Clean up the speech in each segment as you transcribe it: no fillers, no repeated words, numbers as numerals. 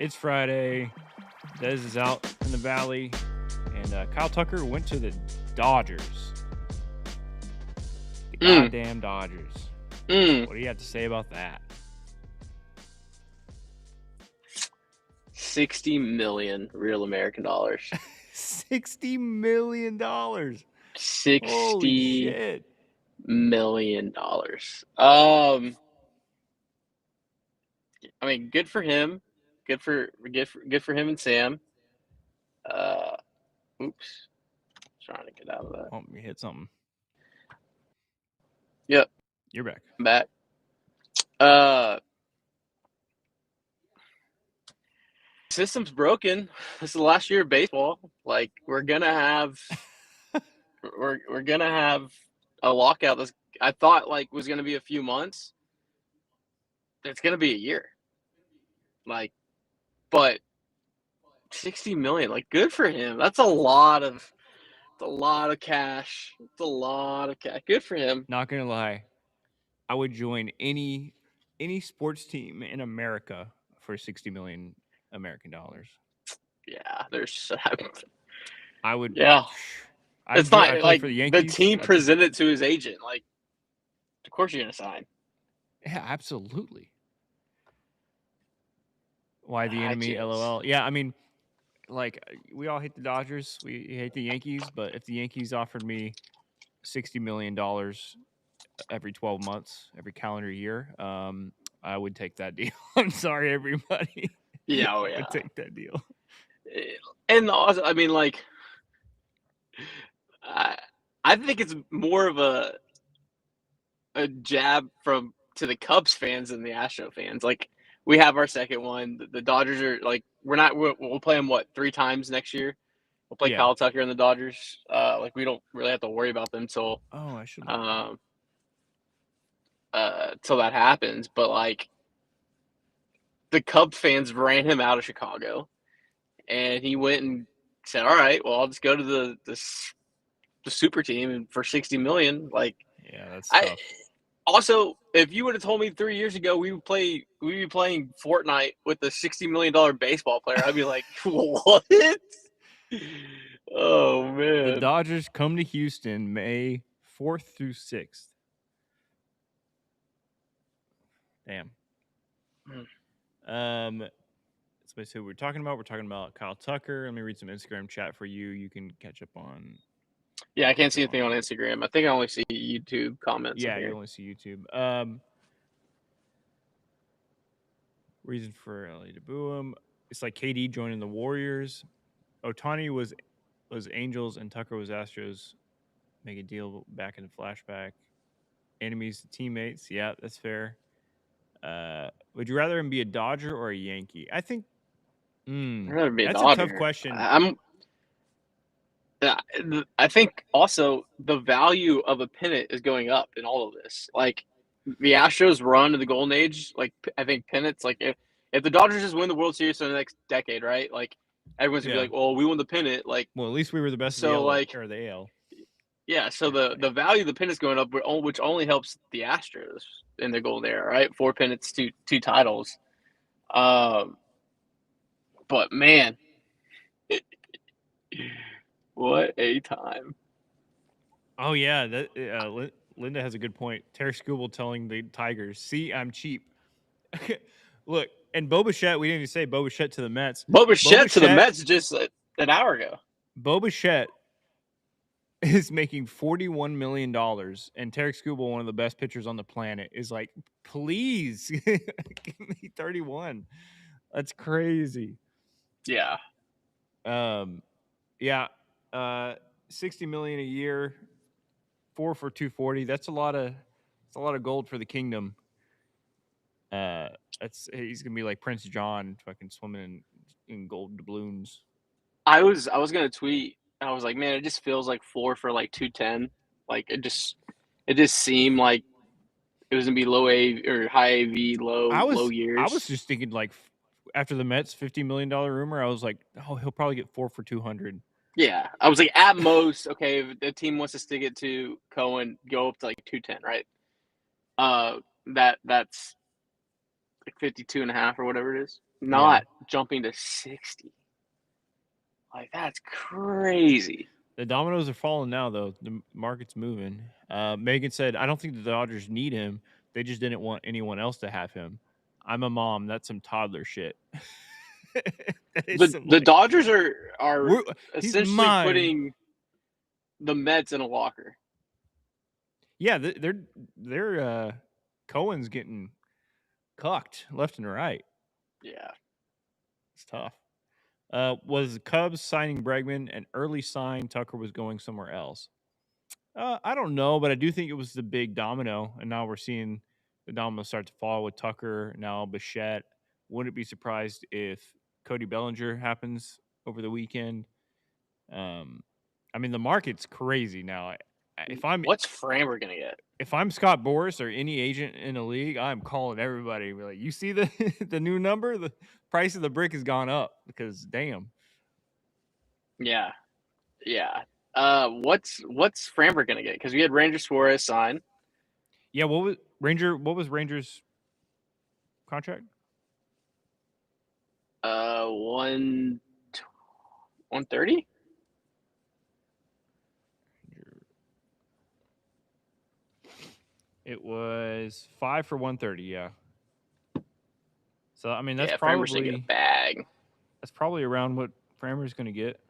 It's Friday. Dez is out in the valley, and Kyle Tucker went to the Dodgers. The goddamn Dodgers. What do you have to say about that? $60 million real American dollars. $60 million. $60 shit. million. I mean, good for him. Good for him and Sam. Oops. Trying to get out of that. Oh, you hit something. Yep. You're back. I'm back. System's broken. This is the last year of baseball. Like, we're gonna have a lockout that's I thought like was gonna be a few months. It's gonna be a year. Like, but 60 million, like, good for him. That's a lot of cash. It's a lot of cash. Good for him. Not gonna lie, I would join any sports team in America for 60 million American dollars. Yeah, there's. I would. Yeah, it's not I'd play like for the Yankees. team presented to his agent. Like, of course you're gonna sign. Yeah, absolutely. Why the enemy? LOL. Yeah, I mean, like, we all hate the Dodgers. We hate the Yankees. But if the Yankees offered me $60 million every 12 months, every calendar year, I would take that deal. I'm sorry, everybody. Yeah, I would take that deal. And also, I mean, like, I think it's more of a jab to the Cubs fans than the Astro fans. Like, we have our second one. The Dodgers are like, we'll play them 3 times next year. We'll play Kyle Tucker and the Dodgers. Like, we don't really have to worry about them till till that happens. But like, the Cub fans ran him out of Chicago, and he went and said, "All right, well, I'll just go to the super team and for 60 million." Like, yeah, that's tough. Also, if you would have told me 3 years ago we'd be playing Fortnite with a $60 million baseball player, I'd be like, what? Oh, man. The Dodgers come to Houston May 4th through 6th. Damn. That's basically what we're talking about. We're talking about Kyle Tucker. Let me read some Instagram chat for you. You can catch up on. Yeah, I can't see anything on Instagram. I think I only see YouTube comments. Yeah, you only see YouTube. Reason for LA to boo him. It's like KD joining the Warriors. Ohtani was Angels and Tucker was Astros. Make a deal back in the flashback. Enemies to teammates. Yeah, that's fair. Would you rather him be a Dodger or a Yankee? I think I'd rather be a that's Dodger. A tough question. I think also the value of a pennant is going up in all of this. Like, the Astros run to the golden age, like, I think pennants, like, if the Dodgers just win the World Series for the next decade, right? Like, everyone's gonna be like, "Well, we won the pennant." Like, well, at least we were the best. So, like, or the AL. Yeah, so the value of the pennant's going up, which only helps the Astros in their golden era, right? 4 pennants, two titles. But man, what a time! Oh yeah, that Linda has a good point. Terry Skubal telling the Tigers, "See, I'm cheap." Look, and Bo Bichette, we didn't even say Bo Bichette to the Mets. Bo Bichette to the Mets just an hour ago. Bo Bichette is making $41 million, and Terry Skubal, one of the best pitchers on the planet, is like, please give me 31. That's crazy. Yeah. Yeah. 60 million a year, 4 for 240. That's a lot of gold for the kingdom. He's gonna be like Prince John, fucking swimming in gold doubloons. I was gonna tweet. I was like, man, it just feels like 4 for like 210. Like, it just seemed like it was gonna be low A or high AV, low years. I was just thinking, like, after the Mets $50 million rumor, I was like, oh, he'll probably get 4 for 200. Yeah, I was like, at most, okay, if the team wants to stick it to Cohen, go up to like 210, right? That's like 52.5 or whatever it is. not jumping to 60. Like, that's crazy. The dominoes are falling now, though. The market's moving. Megan said, "I don't think the Dodgers need him. They just didn't want anyone else to have him. I'm a mom. That's some toddler shit." That is some The Dodgers are he's essentially mine. putting the Mets in a locker. Yeah, they're Cohen's getting cucked left and right. Yeah. It's tough. Was the Cubs signing Bregman an early sign Tucker was going somewhere else? I don't know, but I do think it was the big domino, and now we're seeing the domino start to fall with Tucker, now Bichette. Wouldn't be surprised if Cody Bellinger happens over the weekend. I mean, the market's crazy now. What's Framber gonna get? If I'm Scott Boras or any agent in the league, I'm calling everybody. We're like, you see the the new number? The price of the brick has gone up because damn. Yeah. Yeah. What's Framber gonna get? Because we had Ranger Suarez sign. Yeah, what was Ranger's contract? 130. It was 5 for 130. Yeah. So I mean, that's Framber's gonna get a bag. That's probably around what Framber's going to get.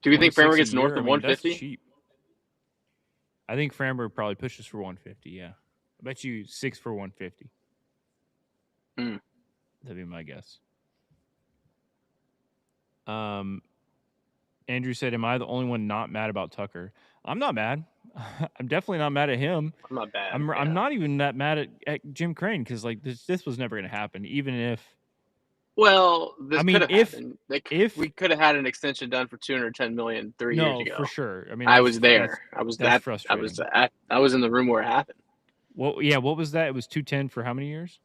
Do we think Framber gets north of 150? 150? That's cheap. I think Framber probably pushes for 150. Yeah, I bet you 6 for 150. That'd be my guess. Andrew said, "Am I the only one not mad about Tucker?" I'm not mad. I'm definitely not mad at him. I'm not bad. I'm not even that mad at Jim Crane because like this was never going to happen. Even if, well, this could have happened. If we could have had an extension done for $210 million 3 years ago, for sure. I mean, I was there. I was that frustrating. I was in the room where it happened. Well, yeah. What was that? It was 210 for how many years?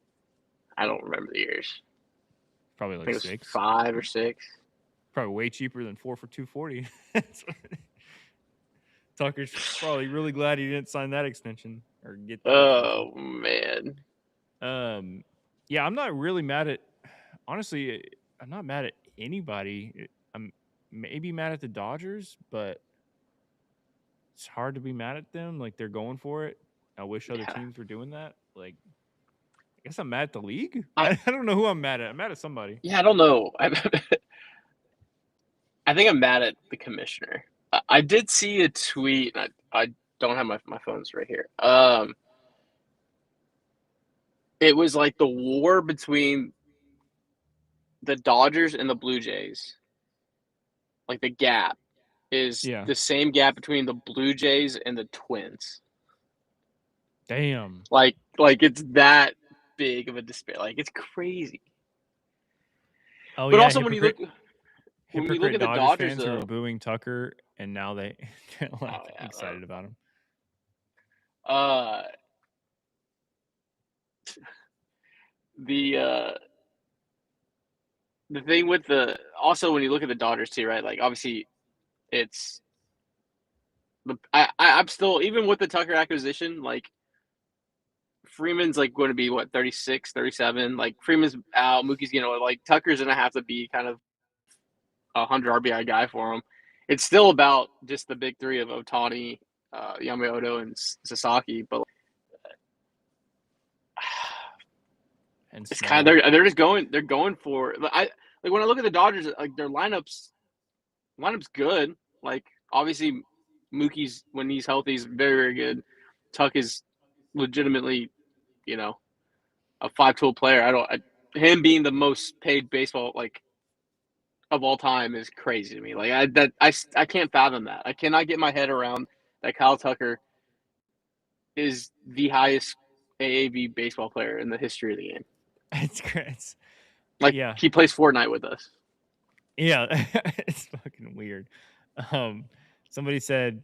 I don't remember the years. Probably like 6, 5 or 6. Probably way cheaper than 4 for 240. Tucker's probably really glad he didn't sign that extension or get that. Oh man. Yeah, I'm not really mad at. Honestly, I'm not mad at anybody. I'm maybe mad at the Dodgers, but it's hard to be mad at them. Like they're going for it. I wish other teams were doing that. Like, I guess I'm mad at the league. I don't know who I'm mad at. I'm mad at somebody. Yeah, I don't know. I think I'm mad at the commissioner. I did see a tweet. I don't have my phones right here. It was like the war between the Dodgers and the Blue Jays. Like the gap is the same gap between the Blue Jays and the Twins. Damn. Like it's that big of a despair. Like it's crazy. Oh, but yeah, also when you look at the Dodgers fans who are booing Tucker and now they're excited about him. The thing with also when you look at the Dodgers too, right? Like obviously it's I'm still, even with the Tucker acquisition, like Freeman's like going to be what, 36, 37. Like Freeman's out, Mookie's like Tucker's gonna have to be kind of a 100 RBI guy for him. It's still about just the big three of Ohtani, Yamamoto, and Sasaki, but it's kind of they're going for when I look at the Dodgers, like their lineup's good. Like obviously Mookie's, when he's healthy, is very, very good. Tuck is legitimately, a 5-tool player. Him being the most paid baseball of all time is crazy to me. Like I can't fathom that. I cannot get my head around that Kyle Tucker is the highest AAV baseball player in the history of the game. It's great. Like he plays Fortnite with us. Yeah, it's fucking weird. Somebody said,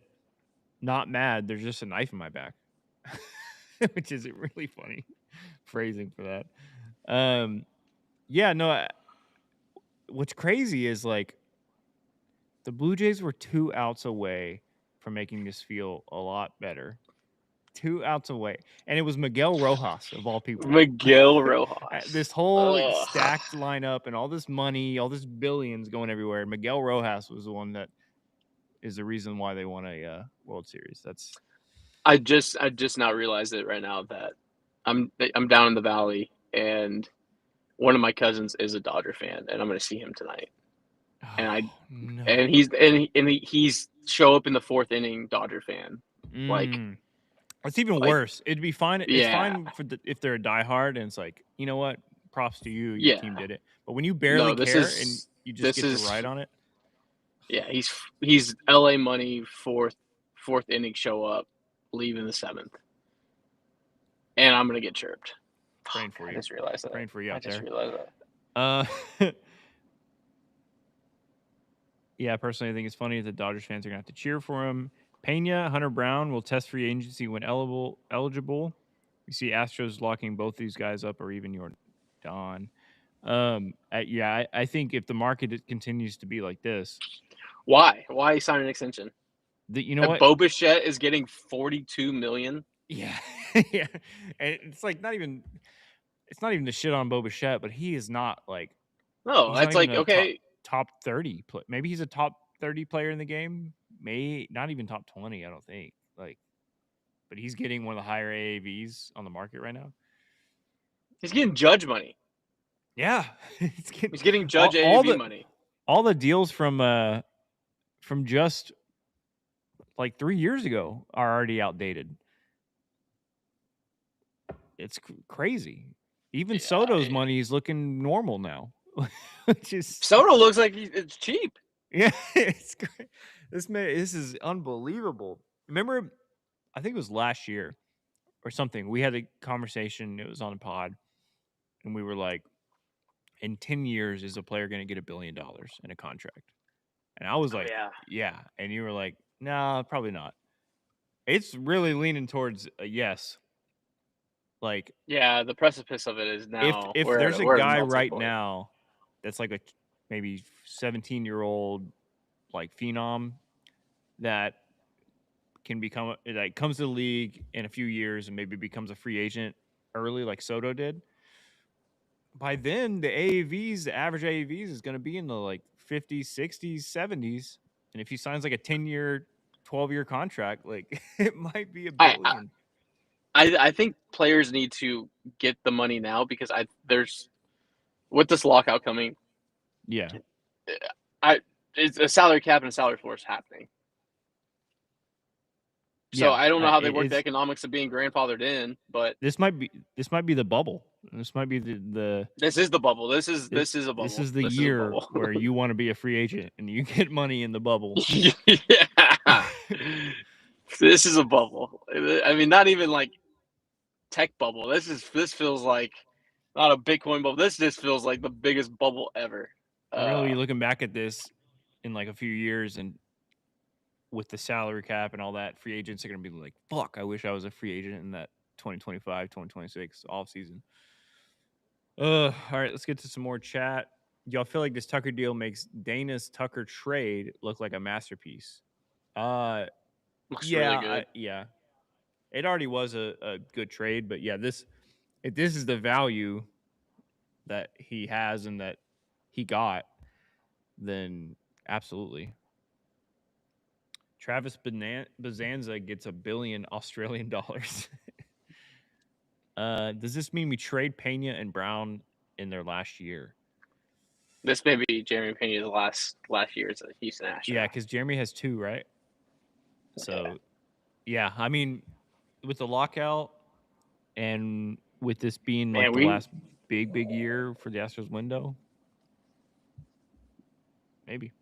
"Not mad. There's just a knife in my back," which is really funny phrasing for that. Yeah, no. What's crazy is like the Blue Jays were 2 outs away from making this feel a lot better. 2 outs away, and it was Miguel Rojas of all people. Miguel Rojas. This whole Ugh. stacked lineup and all this money, all this billions going everywhere. Miguel Rojas was the one that is the reason why they won a World Series. That's I just now realized it right now that I'm down in the valley and one of my cousins is a Dodger fan and I'm going to see him tonight. no. And he's show up in the 4th inning Dodger fan. Like it's even worse. It'd be fine. It's Yeah. fine for if they're a diehard and it's like, you know what? Props to you. Your team did it. But when you barely care and you just get to ride on it. Yeah, he's LA money, 4th inning show up, leave in the 7th. And I'm going to get chirped. Praying for you. I just realized that. Praying for you out there. I just realized that. Yeah, personally, I think it's funny that the Dodgers fans are going to have to cheer for him. Pena, Hunter Brown will test free agency when eligible. We see Astros locking both these guys up or even Don. I think if the market continues to be like this. Why sign an extension? You know what? Bo Bichette is getting $42 million. Yeah. Yeah. And it's like it's not even the shit on Bo Bichette, but he is not like. No, that's like, okay. Top 30. Maybe he's a top 30 player in the game. Maybe not even top 20, I don't think. Like, but he's getting one of the higher AAVs on the market right now. He's getting Judge money. Yeah. He's getting Judge AAV money. All the deals from just like 3 years ago are already outdated. It's crazy. Even Soto's money is looking normal now. Soto looks like it's cheap. Yeah, it's great. This is unbelievable. Remember, I think it was last year or something. We had a conversation. It was on a pod, and we were like, "In 10 years, is a player going to get $1 billion in a contract?" And I was like, "Yeah," and you were like, "No, probably not." It's really leaning towards a yes. Like, yeah, the precipice of it is now. If there's a guy right now that's like a maybe 17-year-old like phenom that can become like comes to the league in a few years and maybe becomes a free agent early like Soto did, by then the AAVs, the average AAVs is going to be in the like 50s, 60s, 70s. And if he signs like a 10-year, 12-year contract, like it might be $1 billion. I think players need to get the money now because there's with this lockout coming. Yeah. It's a salary cap and a salary floor is happening. So I don't know how they work the economics of being grandfathered in, but this might be the bubble. This might be the This is the bubble. This is a bubble. This is the year where you want to be a free agent and you get money in the bubble. Yeah. This is a bubble. I mean, not even like tech bubble. This feels like not a Bitcoin bubble. This just feels like the biggest bubble ever. Really looking back at this in like a few years and with the salary cap and all that, free agents are going to be like, fuck, I wish I was a free agent in that 2025, 2026 offseason. All right, let's get to some more chat. Y'all feel like this Tucker deal makes Dana's Tucker trade look like a masterpiece? Looks really good. Yeah. It already was a good trade, but yeah, if this is the value that he has and that he got, then absolutely. Travis Bazanza gets $1 billion Australian dollars. Does this mean we trade Pena and Brown in their last year? This may be Jeremy Pena's last year as a Houston Astros. Yeah, because Jeremy has 2, right? So, yeah, I mean, with the lockout and with this being like the last big year for the Astros window, maybe.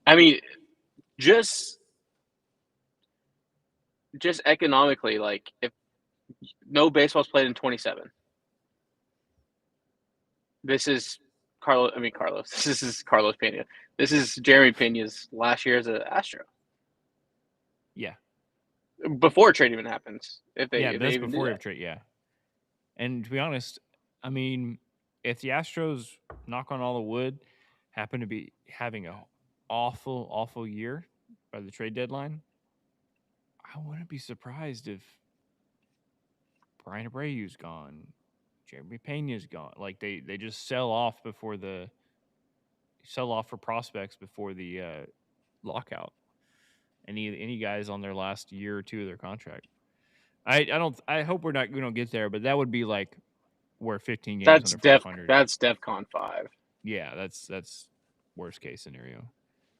I mean, just economically, like if no baseball's played in 27, this is Carlos. This is Carlos Pena. This is Jeremy Pena's last year as an Astro. Yeah. Before trade even happens, that's before the trade. Yeah. And to be honest, I mean, if the Astros, knock on all the wood, happen to be having an awful year by the trade deadline, I wouldn't be surprised if Brian Abreu's gone. Jeremy Pena's gone. Like they just sell off for prospects before the lockout. Any guys on their last year or two of their contract. I hope we don't get there, but that would be like we're 15 games under 500. That's DEFCON 5. Yeah, that's worst case scenario.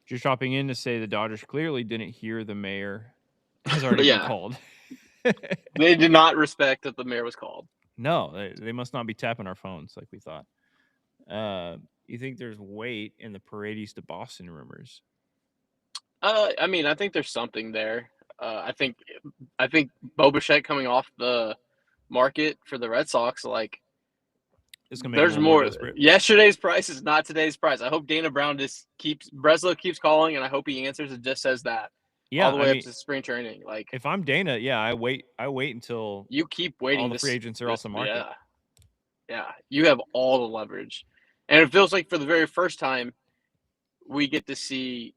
Just dropping in to say the Dodgers clearly didn't hear the mayor has already been called. They did not respect that the mayor was called. No, they must not be tapping our phones like we thought. You think there's weight in the Paredes to Boston rumors? I mean, I think there's something there. I think Bo Bichette coming off the market for the Red Sox, like it's gonna make there's more. Desperate. Yesterday's price is not today's price. I hope Dana Brown Breslow keeps calling, and I hope he answers and just says that. Yeah, all the way up to spring training. Like if I'm Dana, I wait until you keep waiting. All the free agents are off the market. Yeah, you have all the leverage, and it feels like for the very first time, we get to see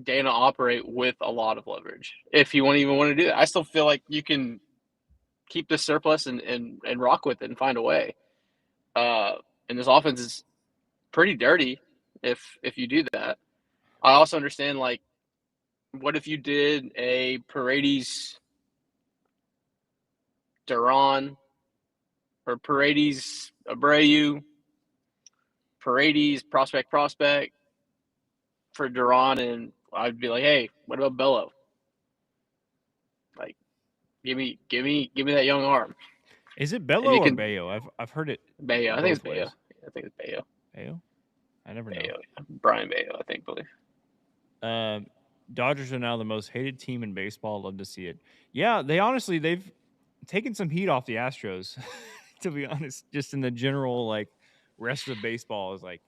Dana operate with a lot of leverage. If you even want to do that, I still feel like you can keep the surplus and rock with it and find a way. And this offense is pretty dirty if you do that. I also understand, like, what if you did a Paredes Duran or Paredes Abreu, Paredes prospect for Duran, and I'd be like, hey, what about Bello? Like, give me that young arm. Is it Bello or Bayo? I've heard it. Bayo. I think it's Bayo. I think it's Bayo. Bayo? I never know. Brian Bayo, I think, believe. Dodgers are now the most hated team in baseball. Love to see it. Yeah, they've taken some heat off the Astros, to be honest. Just in the general, like, rest of baseball is like,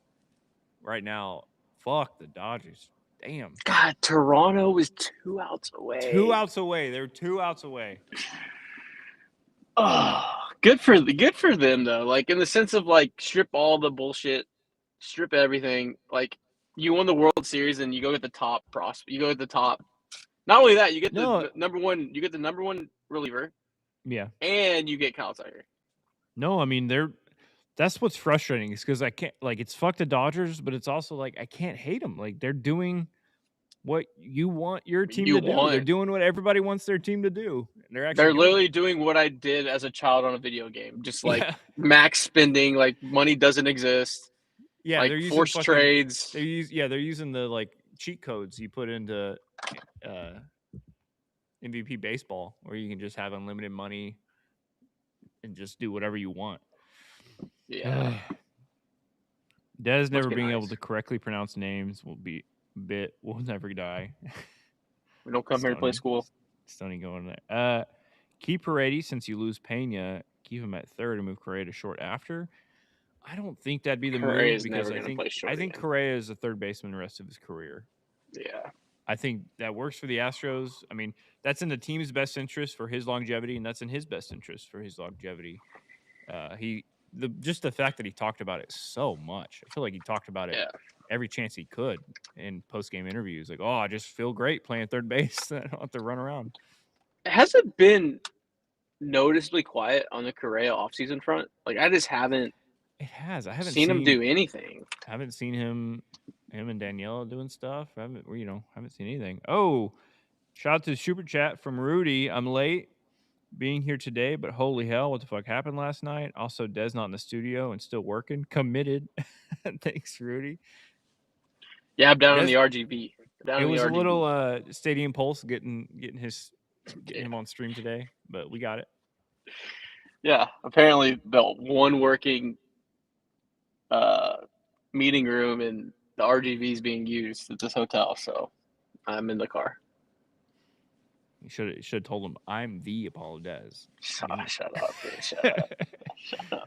right now, fuck the Dodgers. Damn. God, Toronto is 2 outs away. 2 outs away. They're 2 outs away. Oh, good for them though. Like, in the sense of, like, strip all the bullshit, strip everything. Like, you won the World Series and you go get the top prospect. You go get the top. Not only that, you get the number one. You get the number one reliever. Yeah, and you get Kyle Tiger. No, I mean that's what's frustrating is because I can't, like, it's fuck the Dodgers, but it's also like I can't hate them. Like, they're doing what you want your team to do. They're doing what everybody wants their team to do. They're literally doing what I did as a child on a video game, just like max spending, like money doesn't exist. Yeah, like they're forced trades. They're using the, like, cheat codes you put into MVP baseball, where you can just have unlimited money and just do whatever you want. Yeah. Dez never being able to correctly pronounce names will never die. We don't come here to play school. Stoney going there. Keep Paredes, since you lose Pena, keep him at third and move Correa to short after. I don't think that'd be the move, because I think Correa is a third baseman the rest of his career. Yeah. I think that works for the Astros. I mean, that's in the team's best interest for his longevity, and that's in his best interest for his longevity. Just the fact that he talked about it so much. I feel like he talked about it every chance he could in post-game interviews. Like, I just feel great playing third base. I don't have to run around. Has it been noticeably quiet on the Correa offseason front? Like, I just haven't. It has. I haven't seen him do anything. I haven't seen him and Daniela doing stuff. I haven't seen anything. Oh, shout out to the super chat from Rudy. I'm late being here today, but holy hell, what the fuck happened last night? Also, Des not in the studio and still working. Committed. Thanks, Rudy. Yeah, I'm down in the RGB. It was a little Stadium Pulse getting him on stream today, but we got it. Yeah, apparently the one working meeting room and the RGV is being used at this hotel, so I'm in the car. You should have told him I'm the Apollo Dez. Shut up, dude. Shut up.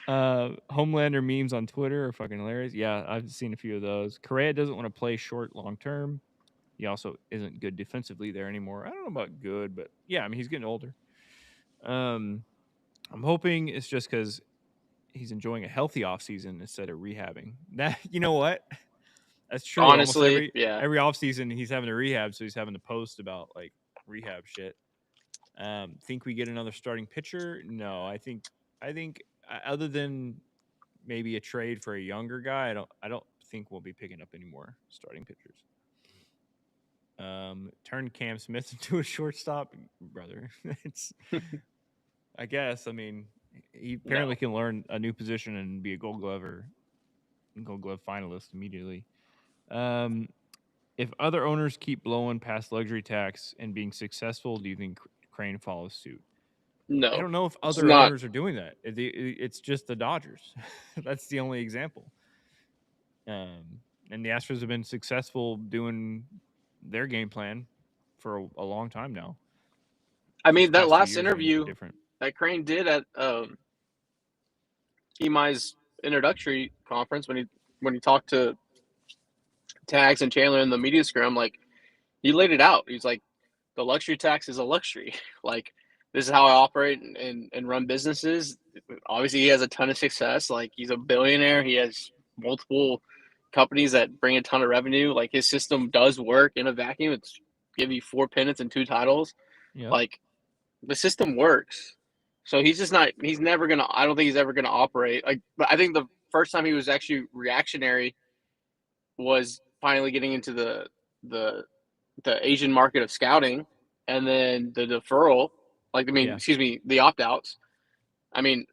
Homelander memes on Twitter are fucking hilarious. Yeah, I've seen a few of those. Correa doesn't want to play short long term. He also isn't good defensively there anymore. I don't know about good, but yeah, I mean, he's getting older. I'm hoping it's just because he's enjoying a healthy offseason instead of rehabbing. That, you know what? That's true. Honestly, every offseason he's having to rehab, so he's having to post about, like, rehab shit. Think we get another starting pitcher? No, I think other than maybe a trade for a younger guy, I don't think we'll be picking up any more starting pitchers. Turn Cam Smith into a shortstop, brother. It's I guess. I mean, he No. apparently can learn a new position and be a Gold Glove finalist immediately. Um, if other owners keep blowing past luxury tax and being successful, do you think Crane follows suit? I No. don't know if It's other not. owners are doing that. It's just the Dodgers. That's the only example. And the Astros have been successful doing their game plan for a long time now. I These mean, that past 2 years last have been interview different. that Crane did at Imai's introductory conference when he talked to Tags and Chandler in the media scrum, like he laid it out. He's like, the luxury tax is a luxury. Like, this is how I operate and run businesses. Obviously, he has a ton of success. Like, he's a billionaire. He has multiple companies that bring a ton of revenue. Like, his system does work in a vacuum. It's give you 4 pennants and 2 titles. Yep. Like, the system works. So he's just not. He's never gonna. I don't think he's ever gonna operate. Like, but I think the first time he was actually reactionary was finally getting into the the Asian market of scouting, and then the deferral. Like, I mean, Yeah. excuse me, the opt outs. I mean,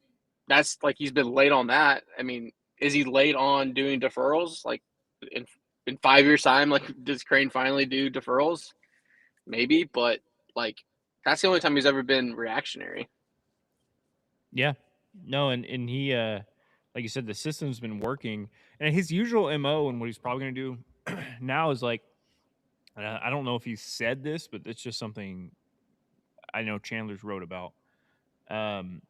that's like he's been late on that. I mean, is he late on doing deferrals? Like in 5 years' time, like does Crane finally do deferrals? Maybe, but like that's the only time he's ever been reactionary. Yeah. No, and he like you said, the system's been working. And his usual MO and what he's probably gonna do now is like I don't know if he said this, but it's just something I know Chandler's wrote about. Um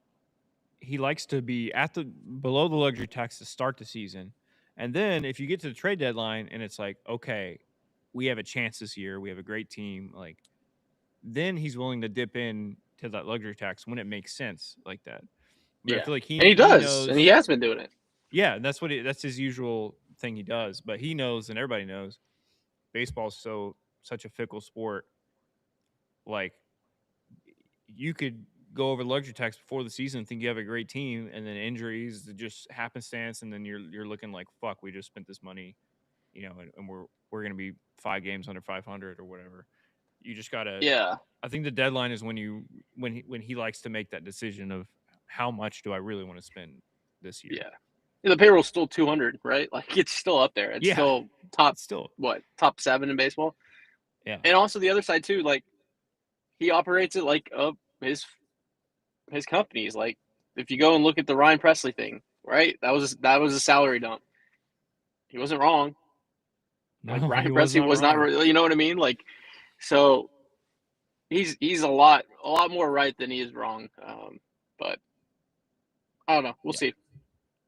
he likes to be at the below the luxury tax to start the season. And then if you get to the trade deadline and it's like, okay, we have a chance this year, we have a great team, like then he's willing to dip in to that luxury tax when it makes sense like that. But I Yeah, feel like and he he does, and he knows, has been doing it. yeah, that's his usual thing he does. But he knows, and everybody knows, baseball's such a fickle sport. Like you could go over luxury tax before the season and think you have a great team, and then injuries, just happenstance, and then you're looking like fuck. We just spent this money, and we're gonna be 5 games under 500 or whatever. You just gotta. Yeah, I think the deadline is when he likes to make that decision of how much do I really want to spend this year. yeah. The payroll's still 200, right? Like it's still up there. It's Yeah, still top it's still top 7 in baseball. yeah. And also the other side too, like he operates it like his his companies. Like if you go and look at the Ryan Presley thing, right? That was a salary dump. He wasn't wrong. Like No, he Ryan was Presley not was not wrong. really, you know what I mean? Like so he's a lot more right than he is wrong. But I don't know. We'll Yeah, see.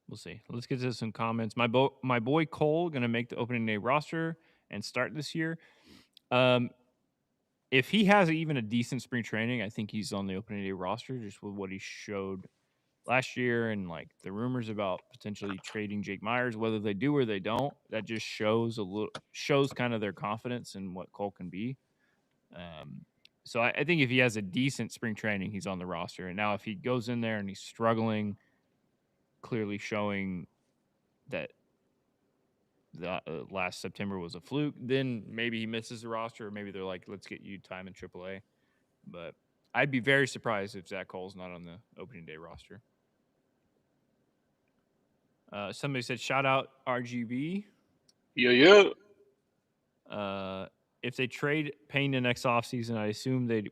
we'll see. Let's get to some comments. My boy Cole gonna make the opening day roster and start this year. Um, if he has even a decent spring training, I think he's on the opening day roster just with what he showed last year and like the rumors about potentially trading Jake Myers, whether they do or they don't. That just shows kind of their confidence in what Cole can be. Um, so I think if he has a decent spring training, he's on the roster. And now if he goes in there and he's struggling, clearly showing that the last September was a fluke, then maybe he misses the roster, or maybe they're like, let's get you time in AAA. But I'd be very surprised if Zach Cole's not on the opening day roster. Somebody said, shout out RGB. Yeah. If they trade Payne the next offseason, I assume they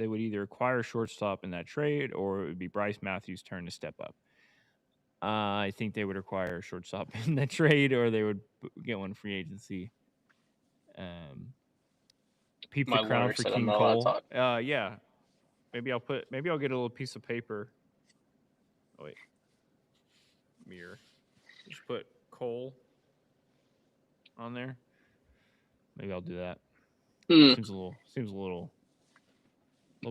would either acquire a shortstop in that trade or it would be Bryce Matthews' turn to step up. I think they would acquire a shortstop in that trade or they would get one free agency. Peep the My crown lawyer for said I'm King not allowed to Cole. talk. Yeah. Maybe I'll get a little piece of paper. Oh, wait. Mirror. Just put Cole on there. Maybe I'll do that. Seems a little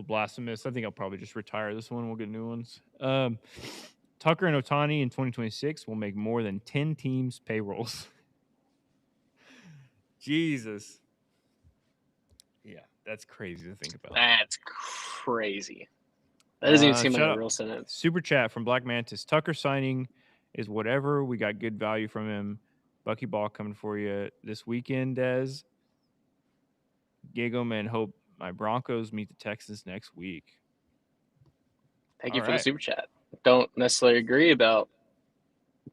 blasphemous. I think I'll probably just retire this one. We'll get new ones. Tucker and Ohtani in 2026 will make more than 10 teams' payrolls. Jesus. Yeah. That's crazy to think about. That's crazy. That doesn't even seem like Shut a up. real sentence. Super chat from Black Mantis. Tucker signing is whatever. We got good value from him. Bucky Ball coming for you this weekend, Des. Giggle and hope my Broncos meet the Texans next week. Thank All you for the right. super chat. Don't necessarily agree about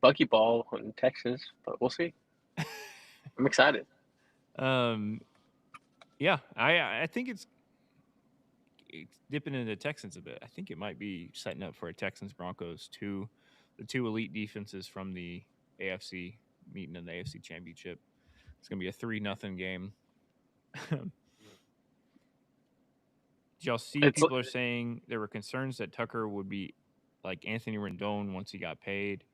Buckyball in Texas, but we'll see. I'm excited. Yeah, I think it's dipping into the Texans a bit. I think it might be setting up for a Texans Broncos the two elite defenses from the AFC meeting in the AFC Championship. It's gonna be a 3-0 game. Did y'all see It's people are saying there were concerns that Tucker would be like Anthony Rendon once he got paid?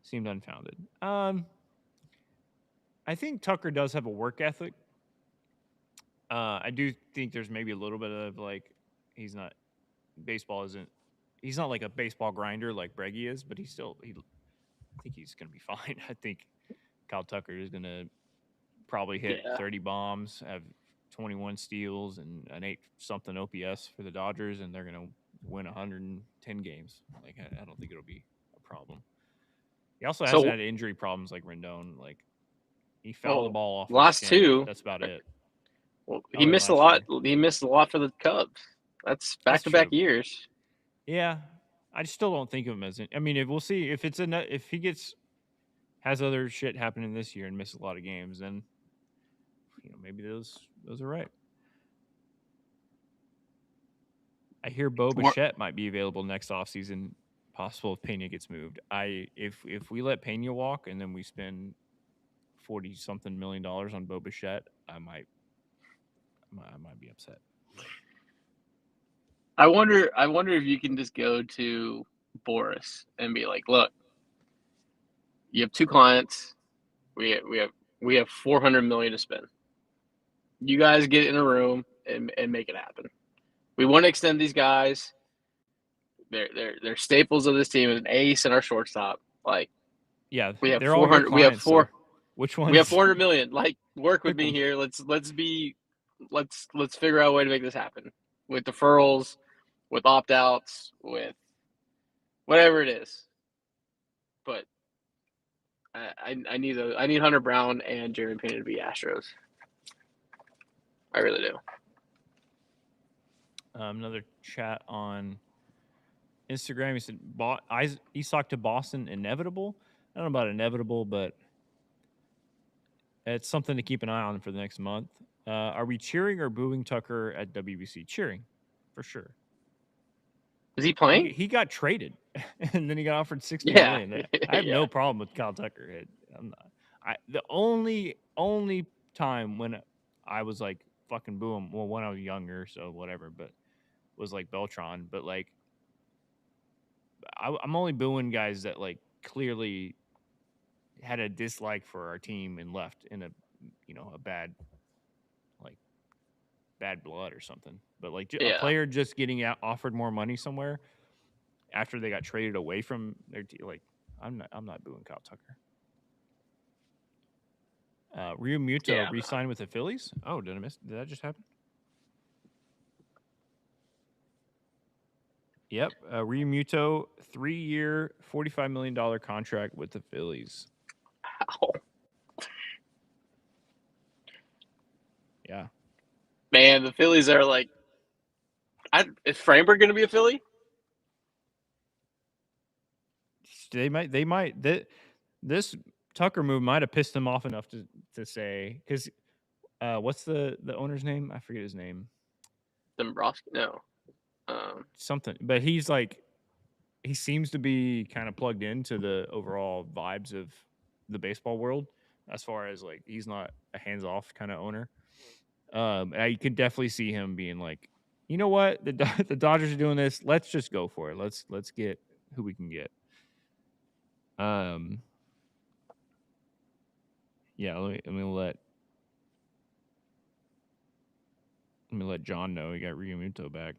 Seemed unfounded. I think Tucker does have a work ethic. I do think there's maybe a little bit of like he's not baseball isn't he's not like a baseball grinder like Breggy is, but I think he's gonna be fine. I think Kyle Tucker is gonna probably hit yeah. 30 bombs, have 21 steals, and an 8 something OPS for the Dodgers, and they're gonna win 110 games. Like I don't think it'll be a problem. He also hasn't So had injury problems like Rendon. Like he fouled the well, ball off his last shin, but two. that's about it. Well, he Oh, and missed a last lot. year. He missed a lot for the Cubs. That's That's back-to-back true. years. Yeah, I still don't think of him as. I mean, we'll see if it's if he has other shit happening this year and misses a lot of games, then maybe those are right. I hear Bo Bichette might be available next offseason. Possible if Pena gets moved. If we let Pena walk and then we spend 40 something million dollars on Bo Bichette, I might be upset. I wonder if you can just go to Boris and be like, "Look, you have two clients. We have 400 million to spend. You guys get in a room and make it happen. We want to extend these guys. They're staples of this team. An ace and our shortstop. Like Yeah, we have they're all your 400. We have clients. So which ones? We have 400 million. Like work with Pick me them. here. Let's figure out a way to make this happen with deferrals, with opt outs, with whatever it is. But I need Hunter Brown and Jeremy Pena to be Astros. I really do. Another chat on Instagram. He said, Esoc to Boston inevitable. I don't know about inevitable, but it's something to keep an eye on for the next month. Are we cheering or booing Tucker at WBC? Cheering, for sure. Is he playing? He got traded, and then he got offered $60 million. I have no problem with Kyle Tucker. I'm not. The only time when I was like fucking boo him, well, when I was younger, so whatever, but was like Beltron. But like, I'm only booing guys that like clearly had a dislike for our team and left in a a bad blood or something. But like a Yeah. player just getting offered more money somewhere after they got traded away from their team, like I'm not booing Kyle Tucker. Ryu Muto re-signed with the Phillies. Oh, did that just happen? Yep. Ryu Muto, 3-year, $45 million contract with the Phillies. Wow. Yeah. Man, the Phillies are like. Is Framber going to be a Philly? They might. This Tucker move might have pissed him off enough to say, because what's the owner's name? I forget his name. Dombrowski? No. Something. But he's like, he seems to be kind of plugged into the overall vibes of the baseball world, as far as like he's not a hands-off kind of owner. I could definitely see him being like, you know what, the Dodgers are doing this. Let's just go for it. Let's get who we can get. Yeah. Let me let John know he got Ryumuto back.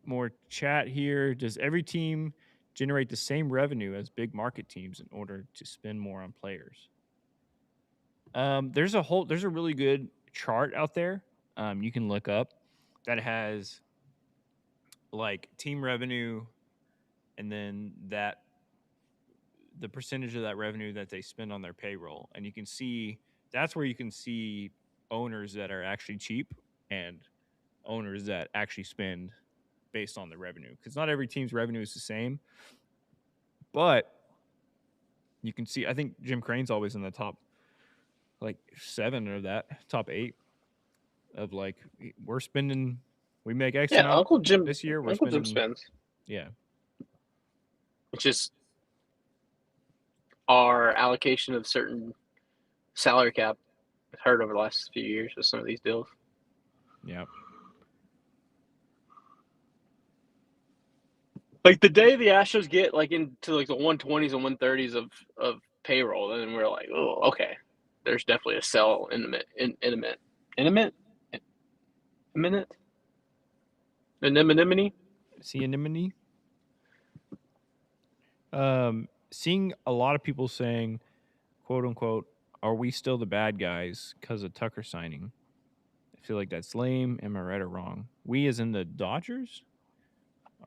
More chat here. Does every team generate the same revenue as big market teams in order to spend more on players? There's a really good chart out there. You can look up that has like team revenue and then that the percentage of that revenue that they spend on their payroll, and you can see that's where you can see owners that are actually cheap and owners that actually spend based on the revenue, because not every team's revenue is the same. But you can see, I think Jim Crane's always in the top like 7 or that top 8 of like we're spending, we make X Yeah, amount this year, we're Uncle Jim spending. spends. Yeah, It's just our allocation of certain salary cap has hurt over the last few years with some of these deals. yeah. Like the day the Astros get like into like the 120s and 130s of payroll, then we're like, oh, okay, there's definitely a sell intimate imminent anemone. See anemone. Seeing a lot of people saying, quote unquote, are we still the bad guys because of Tucker signing? I feel like that's lame. Am I right or wrong? We as in the Dodgers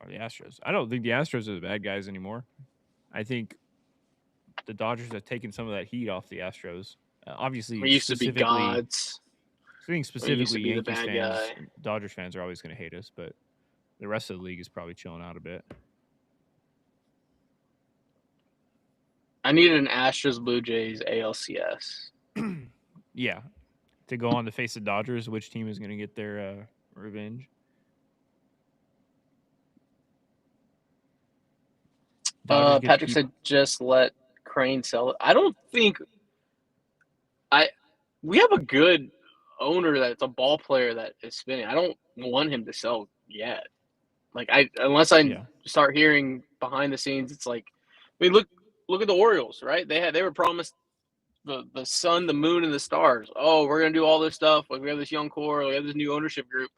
or the Astros? I don't think the Astros are the bad guys anymore. I think the Dodgers have taken some of that heat off the Astros. Obviously, We used to be specifically, gods. I think We used to specifically be the Yankees bad fans, guy. Dodgers fans are always going to hate us, but the rest of the league is probably chilling out a bit. I needed an Astros Blue Jays ALCS. Yeah, to go on to face the Dodgers, which team is going to get their revenge? Dodgers get to Patrick keep. said just let Crane sell it. I don't think I we have a good owner that's a ball player that is spinning. I don't want him to sell yet. Like unless I Yeah, start hearing behind the scenes, it's like, I mean, look at the Orioles, right? They were promised the sun, the moon, and the stars. Oh, we're gonna do all this stuff. Like we have this young core, we have this new ownership group.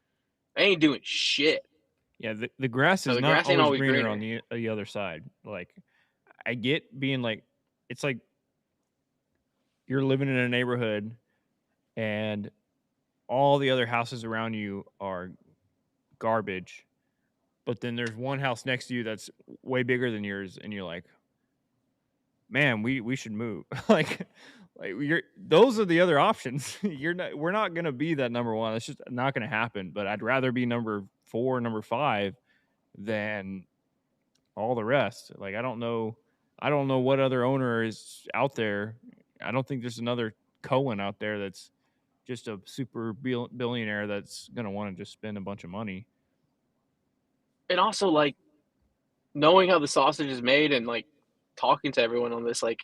They ain't doing shit. yeah. The grass So is the not grass ain't always always greener greener. on the other side. Like I get being like, it's like you're living in a neighborhood and all the other houses around you are garbage, but then there's one house next to you that's way bigger than yours, and you're like, man, we should move. Like you're those are the other options. We're not gonna be that number one. It's just not gonna happen. But I'd rather be number 4, number 5 than all the rest. Like I don't know what other owner is out there. I don't think there's another Cohen out there that's just a super billionaire that's gonna want to just spend a bunch of money. And also like knowing how the sausage is made and like talking to everyone on this, like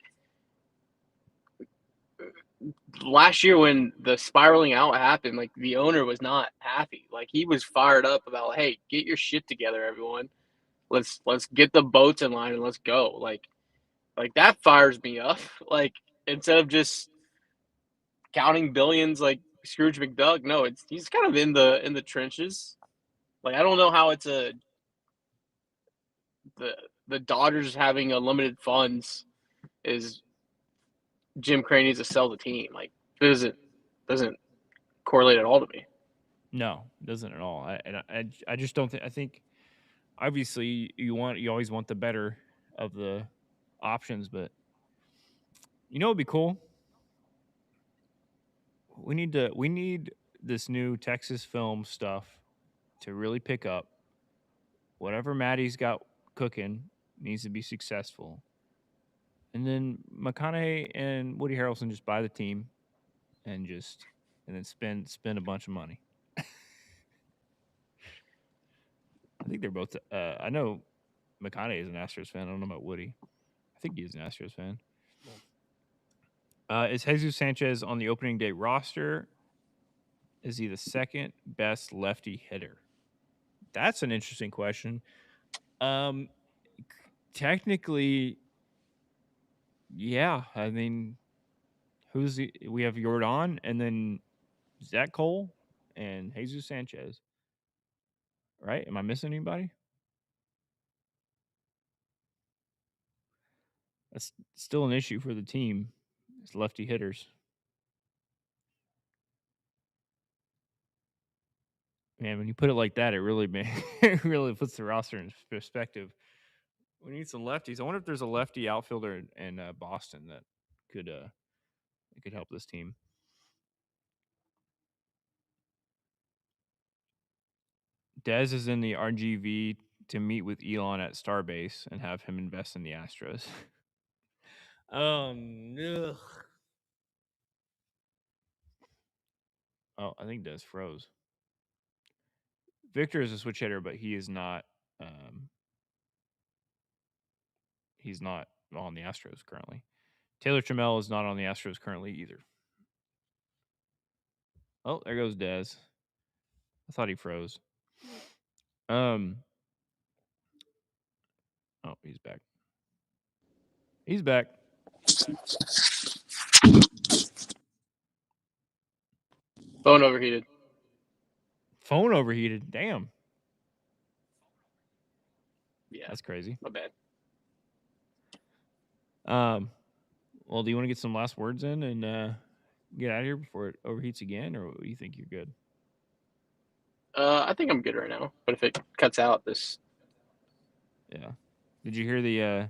last year when the spiraling out happened, like the owner was not happy. Like he was fired up about, hey, get your shit together, everyone. Let's get the boats in line and let's go. Like that fires me up. Like instead of just counting billions like Scrooge McDuck, no, it's he's kind of in the trenches. Like I don't know how it's a the the Dodgers having unlimited funds is Jim Crane needs to sell the team. Like it doesn't correlate at all to me. No, it doesn't at all. I just don't think. I think obviously you always want the better of the options, but it'd be cool. We need this new Texas film stuff to really pick up. Whatever Maddie's got cooking needs to be successful. And then McConaughey and Woody Harrelson just buy the team and just and then spend a bunch of money. I think they're both. I know McConaughey is an Astros fan. I don't know about Woody. I think he's an Astros fan. Is Jesus Sanchez on the opening day roster? Is he the second best lefty hitter? That's an interesting question. Um, Technically, yeah. I mean, we have Jordan and then Zach Cole and Jesus Sanchez. Right? Am I missing anybody? That's still an issue for the team. It's lefty hitters. Man, when you put it like that, it really it really puts the roster in perspective. We need some lefties. I wonder if there's a lefty outfielder in Boston that could help this team. Dez is in the RGV to meet with Elon at Starbase and have him invest in the Astros. Ugh. Oh, I think Dez froze. Victor is a switch hitter, but he is not. He's not on the Astros currently. Taylor Trammell is not on the Astros currently either. Oh, there goes Dez. I thought he froze. Oh, he's back. He's back. Phone overheated. Phone overheated. Damn. Yeah, That's crazy. my bad. Well, do you want to get some last words in and get out of here before it overheats again, or do you think you're good? I think I'm good right now. But if it cuts out, Yeah. Did you hear the?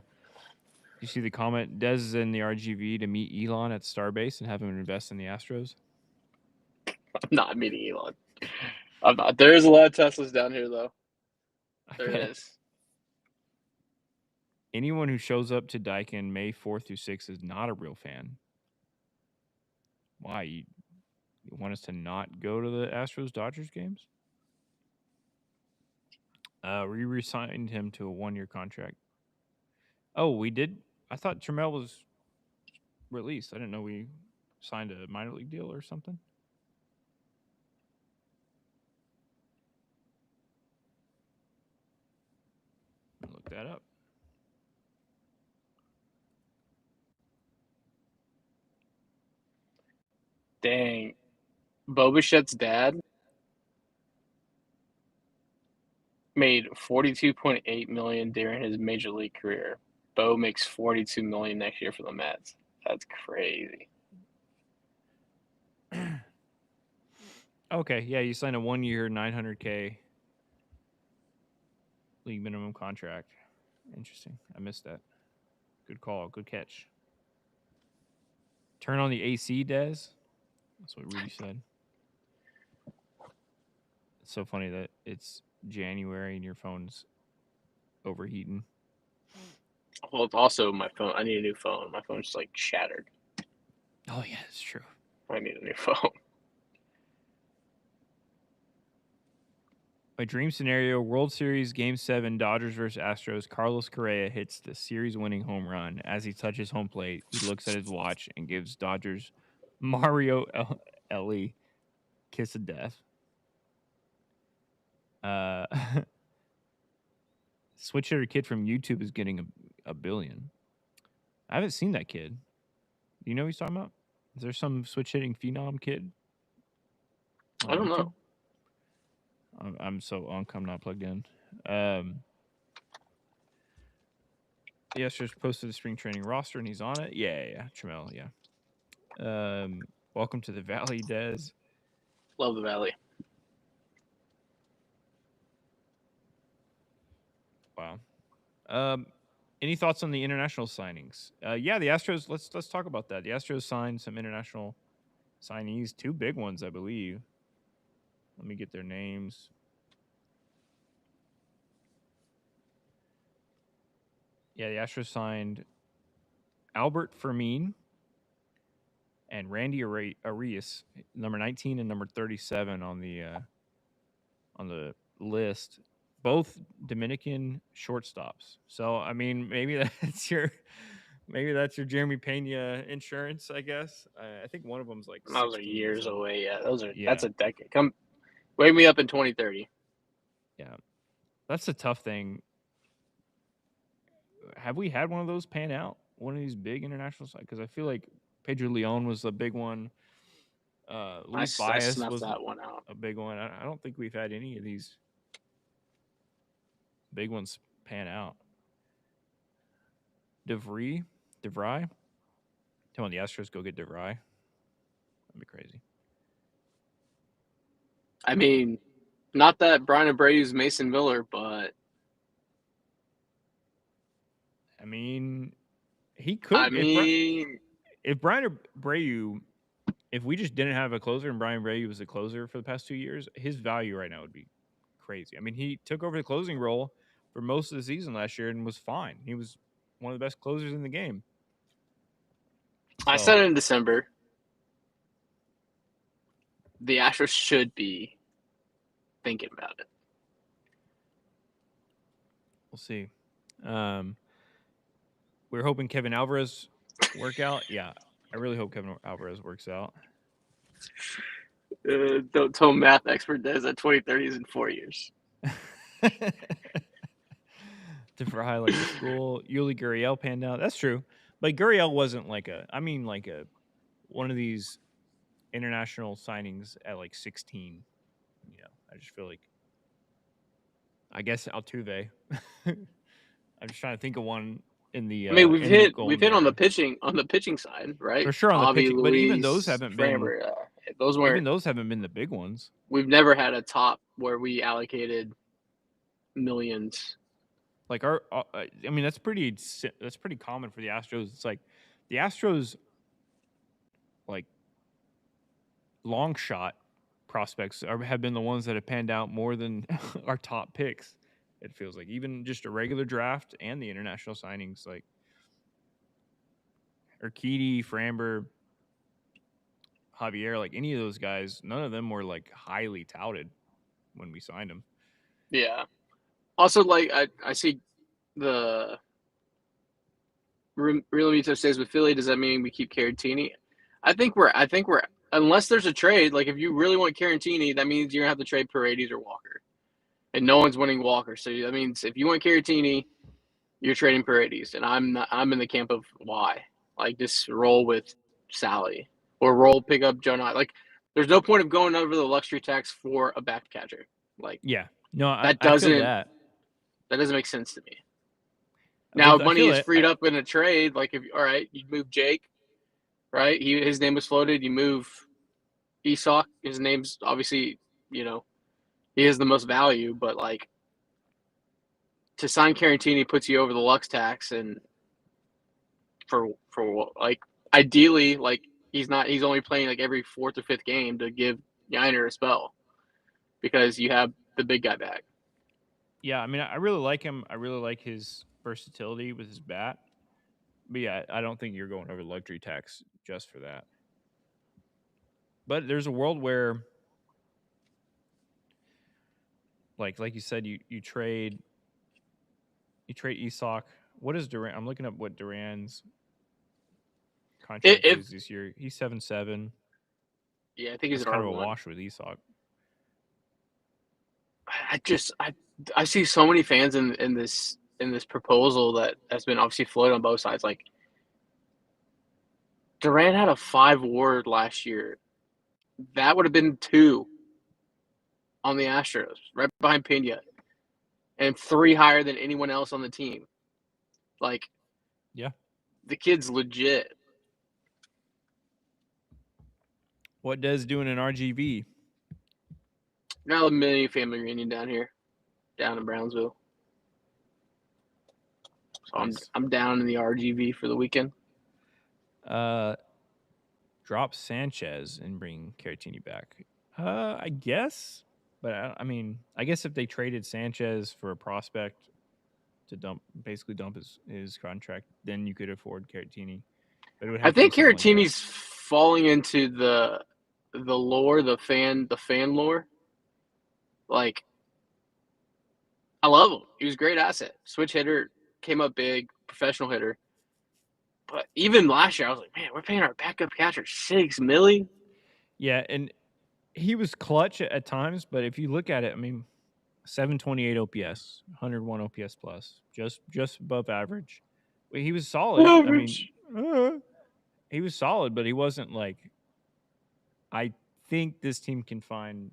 You see the comment? Dez is in the RGV to meet Elon at Starbase and have him invest in the Astros. I'm not meeting Elon. I'm not. There is a lot of Teslas down here, though. There is. Anyone who shows up to Daikin May 4th through 6th is not a real fan. Why? You want us to not go to the Astros Dodgers games? We re-signed him to a 1-year contract. Oh, we did? I thought Trammell was released. I didn't know we signed a minor league deal or something. I'll look that up. Dang. Bobichet's dad made $42.8 million during his major league career. Bo makes $42 million next year for the Mets. That's crazy. Okay, yeah, you signed a 1-year, $900K league minimum contract. Interesting. I missed that. Good call. Good catch. Turn on the AC, Des. That's what Rudy said. It's so funny that it's January and your phone's overheating. Well, it's also my phone. I need a new phone. My phone's like shattered. Oh, yeah, it's true. I need a new phone. My dream scenario, World Series Game 7, Dodgers versus Astros. Carlos Correa hits the series-winning home run. As he touches home plate, he looks at his watch and gives Dodgers Mario Ellie kiss of death. Switch hitter kid from YouTube is getting a billion. I haven't seen that kid. Do you know who he's talking about? Is there some switch hitting phenom kid on I don't YouTube? know. I'm not plugged in. The Astros posted the spring training roster and he's on it. Yeah. Trammell, yeah. Welcome to the Valley, Des. Love the Valley. Wow. Any thoughts on the international signings? Yeah, the Astros. Let's talk about that. The Astros signed some international signees, 2 big ones, I believe. Let me get their names. Yeah, the Astros signed Albert Fermin and Randy Arias, number 19 and number 37 on the list. Both Dominican shortstops. So I mean, maybe that's your Jeremy Pena insurance. I guess. I think one of them's like Those are 16. years So away. Yeah, that's yeah, a decade. Come, wake me up in 2030. yeah, that's a tough thing. Have we had one of those pan out? One of these big international sites? Because I feel like Pedro Leon was a big one. Luis I Bias snuffed was that one out. a big one. I don't think we've had any of these big ones pan out. DeVry? Come on, the Astros go get DeVry. That'd be crazy. I mean, Not that Brian Abreu's Mason Miller, but I mean, he I could mean, if Brian Abreu, if we just didn't have a closer and Brian Abreu was a closer for the past 2 years, his value right now would be crazy. I mean, he took over the closing role for most of the season last year and was fine. He was one of the best closers in the game. I So said in December, the Astros should be thinking about it. we'll see. Um, we're hoping Kevin Alvarez work out. Yeah, I really hope Kevin Alvarez works out. Don't tell math expert Des that 2030 is in 4 years. For highlight the school, Yuli Gurriel panned out. That's true, but Gurriel wasn't like one of these international signings at like 16. I just feel like I guess Altuve. I'm just trying to think of one in the I mean, we've hit golden on the era pitching side, right? for sure on the Javi, pitching, but even those Luis, haven't been Framber. Those weren't. the big ones. We've never had a top where we allocated millions. Like I mean that's pretty common for the Astros. It's like the Astros like long shot prospects have been the ones that have panned out more than our top picks. It feels like even just a regular draft and the international signings like Urquidy, Framber, Javier, like any of those guys, none of them were like highly touted when we signed them. Yeah. Also, like I see the Realmuto stays with Philly. Does that mean we keep Caratini? I think we're unless there's a trade. Like if you really want Caratini, that means you're gonna have to trade Paredes or Walker, and no one's winning Walker. So that means if you want Caratini, you're trading Paredes, and I'm in the camp of why. Like just roll with Sally or pick up Joe Knight. Like there's no point of going over the luxury tax for a back catcher. Like Yeah, no, that I feel doesn't that. make sense to me. Now But I money feel is that. freed up in a trade. Like if all right, you move Jake, right? His name was floated. You move Isak. His name's obviously he has the most value, but like to sign Carantini puts you over the Lux tax, and for like ideally like he's only playing like every fourth or fifth game to give Yiner a spell because you have the big guy back. Yeah, I mean, I really like him. I really like his versatility with his bat. But yeah, I don't think you're going over luxury tax just for that. But there's a world where, like you said, you trade Isak. What is Duran? I'm looking up what Duran's contract If is this year. He's 7-7. yeah, I think he's That's an kind of a R1. wash with Isak. I see so many fans in this proposal that has been obviously floated on both sides. Like Durant had a 5 WAR last year. That would have been 2 on the Astros, right behind Pena, and 3 higher than anyone else on the team. Like, Yeah. the kid's legit. What does doing an RGV? Got a mini family reunion down in Brownsville. So Nice. I'm down in the RGV for the weekend. Drop Sanchez and bring Caratini back. I guess, but I mean, I guess if they traded Sanchez for a prospect to basically dump his contract, then you could afford Caratini. But it would I have to be think something like that. Caratini's falling into the lore, the fan lore. Like, I love him. He was a great asset. Switch hitter, came up big, professional hitter. But even last year, I was like, man, we're paying our backup catcher $6 million. Yeah, and he was clutch at times, but if you look at it, I mean, 728 OPS, 101 OPS plus, just above average. He was solid. I mean, Average. he was solid, but he wasn't like. I think this team can find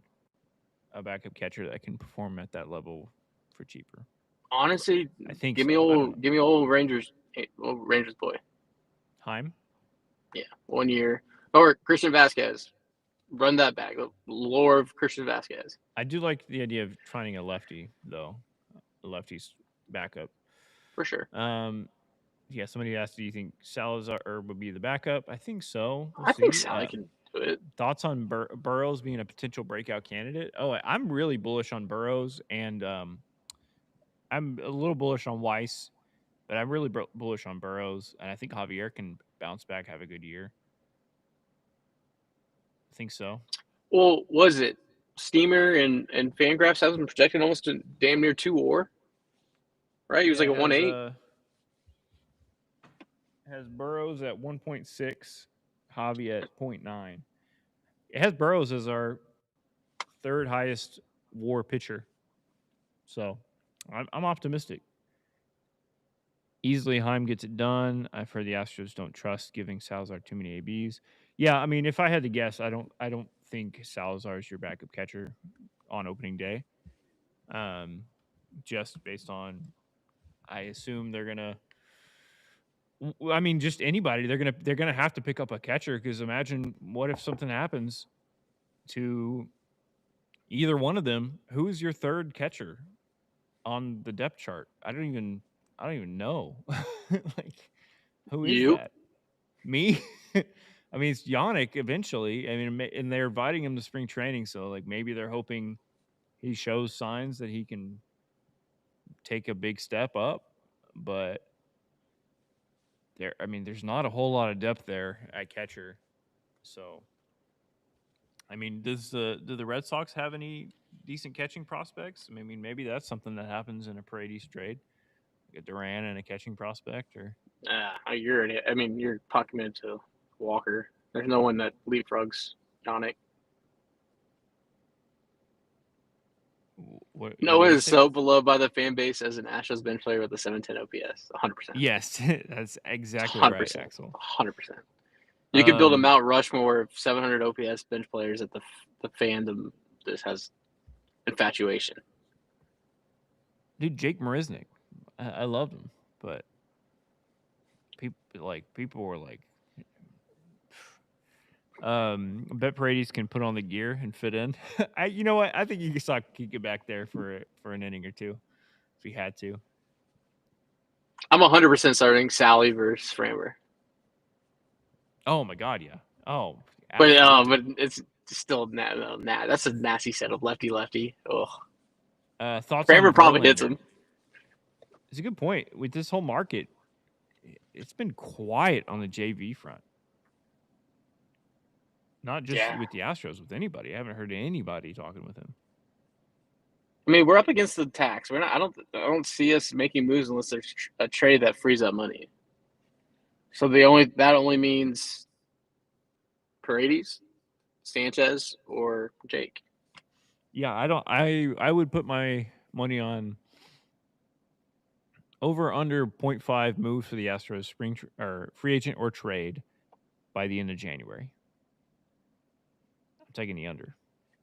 a backup catcher that can perform at that level for cheaper. Honestly, I think give me so. I don't know. old Rangers boy. Heim. Yeah, 1 year. Or Christian Vasquez. Run that back. The lore of Christian Vasquez. I do like the idea of finding a lefty though, a lefty's backup. For sure. Yeah, somebody asked, do you think Salazar would be the backup? I think so. We'll I think see. Sally can do it. Thoughts on Burrows being a potential breakout candidate? Oh, I'm really bullish on Burrows, and I'm a little bullish on Weiss, but I'm really bullish on Burrows, and I think Javier can bounce back, have a good year. I think so. Well, was it Steamer and Fangraphs has been projected almost to damn near 2 WAR? Right? He was Yeah, like it a 1.8. Has Burrows at 1.6, Javi at 0.9. It has Burrows as our third highest WAR pitcher, so I'm optimistic. Easily Heim gets it done. I've heard the Astros don't trust giving Salazar too many ABs. Yeah, I mean, if I had to guess, I don't think Salazar is your backup catcher on opening day. Just based on, I assume they're gonna. I mean, just anybody. They're gonna have to pick up a catcher because imagine what if something happens to either one of them. Who is your third catcher on the depth chart? I don't even know. Like, who is You. that? Me? I mean, it's Yannick eventually. I mean, and they're inviting him to spring training, so like maybe they're hoping he shows signs that he can take a big step up. But there's not a whole lot of depth there at catcher. So, I mean, do the Red Sox have any decent catching prospects? I mean, maybe that's something that happens in a Paredes trade, like a Duran and a catching prospect, or You're talking into Walker. There's no one that leapfrogs Yannick. what No do one you is say? so beloved by the fan base as an Astros bench player with a 710 OPS. 100%. Yes, that's exactly right, 100%. Axel. 100%. You could build a Mount Rushmore of 700 OPS bench players that the fandom just has infatuation. Dude, Jake Marisnik, I loved him, but people were like, I bet Paredes can put on the gear and fit in. You know what? I think you could stop Kika back there for an inning or two if he had to. I'm 100% starting Sally versus Framber. Oh my god, yeah. Oh, But it's still that's a nasty setup, lefty. Ugh. thoughts on Framber probably hits Verlander? him. It's a good point. With this whole market, it's been quiet on the JV front. Not just with the Astros, with anybody. I haven't heard anybody talking with him. I mean, we're up against the tax. We're not. I don't see us making moves unless there's a trade that frees up money. So that only means Paredes, Sanchez, or Jake. Yeah, I would put my money on over under 0.5 moves for the Astros spring or free agent or trade by the end of January. I'm taking the under.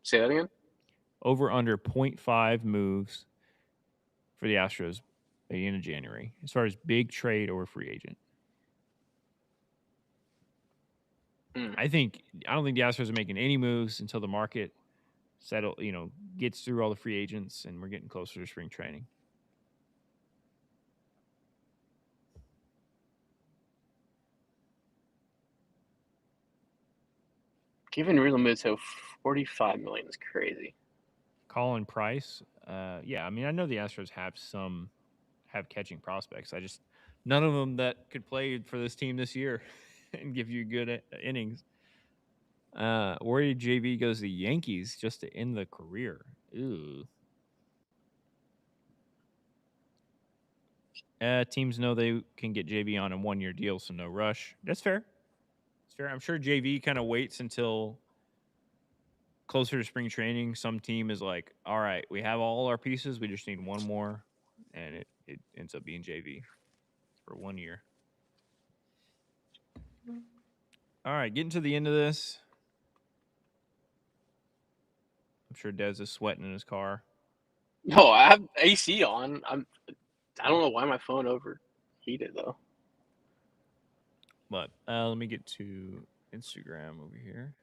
Say that again. Over under 0.5 moves for the Astros by the end of January as far as big trade or free agent. I don't think the Astros are making any moves until the market gets through all the free agents and we're getting closer to spring training. Giving Realmuto $45 million is crazy. Colin Price, yeah, I mean, I know the Astros have catching prospects. None of them that could play for this team this year and give you good innings. Worried JV goes to the Yankees just to end the career. Ooh. Teams know they can get JV on a 1-year deal, so no rush. That's fair. It's fair. I'm sure JV kind of waits until closer to spring training. Some team is like, all right, we have all our pieces. We just need one more. And it ends up being JV for 1 year. All right, getting to the end of this. I'm sure Dez is sweating in his car. No, I have AC on. I don't know why my phone overheated though. But let me get to Instagram over here.